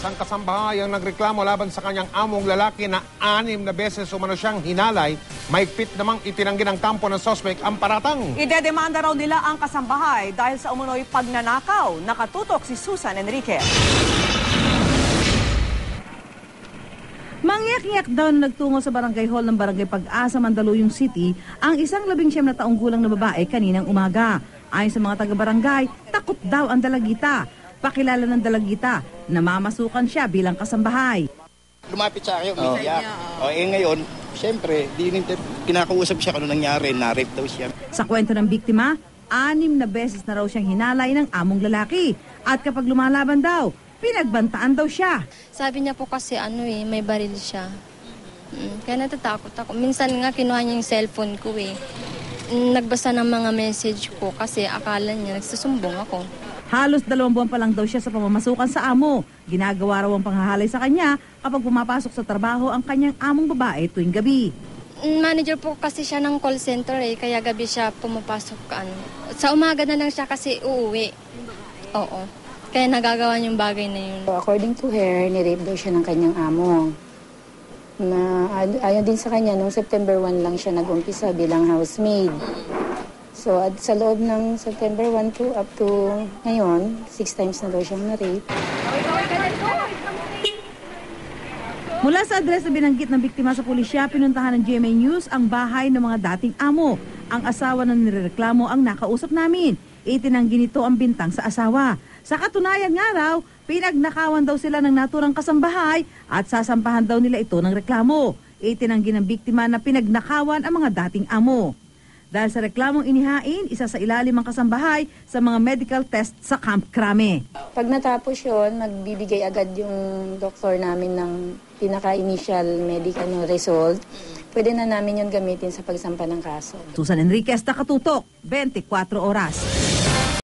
Isang kasambahay ang nagreklamo laban sa kanyang among lalaki na 6 na beses umano siyang hinalay. Mahigpit namang itinanggi ng kampo ng suspect ang paratang. Idedemanda raw nila ang kasambahay dahil sa umunoy pagnanakaw. Nakatutok si Susan Enriquez. Mangyak-yak daw na nagtungo sa barangay hall ng Barangay Pag-asa, Mandaluyong City ang isang 19 na taong gulang na babae kaninang umaga. Ayon sa mga taga-barangay, takot daw ang dalagita. Pakilala ng dalagita, namamasukan siya bilang kasambahay. Lumapit sa akin, umiiyak. Ngayon, siyempre, kinakausap siya kung nangyari, na-rape daw siya. Sa kwento ng biktima, 6 na beses na raw siyang hinalay ng among lalaki. At kapag lumalaban daw, pinagbantaan daw siya. Sabi niya po kasi may baril siya. Kaya natatakot ako. Minsan nga kinuha niya yung cellphone ko Nagbasa ng mga message ko kasi akala niya nagsusumbong ako. Halos 2 buwan pa lang daw siya sa pamamasukan sa amo. Ginagawa raw ang panghahalay sa kanya kapag pumapasok sa trabaho ang kanyang among babae tuwing gabi. Manager po kasi siya ng call center kaya gabi siya pumapasok. Sa umaga na lang siya kasi uuwi. Oo. Kaya nagagawa yung bagay na yun. According to her, ni-rape daw siya ng kanyang amo. Ayon din sa kanya, noong September 1 lang siya nag-umpisa bilang housemaid. So sa loob ng September 1 to up to ngayon, 6 times na daw siyang na-rape. Mula sa address na binanggit ng biktima sa pulisya, pinuntahan ng GMA News ang bahay ng mga dating amo. Ang asawa ng nirereklamo ang nakausap namin. Itinanggi nito ang bintang sa asawa. Sa katunayan nga raw, pinagnakawan daw sila ng naturang kasambahay at sasampahan daw nila ito ng reklamo. Itinanggi ng biktima na pinagnakawan ang mga dating amo. Dahil sa reklamong inihain, isa sa ilalim ang kasambahay sa mga medical test sa Camp Crame. Pag natapos yun, magbibigay agad yung doktor namin ng pinaka-initial medical result. Pwede na namin yun gamitin sa pagsampa ng kaso. Susan Enriquez, Nakatutok, 24 Oras.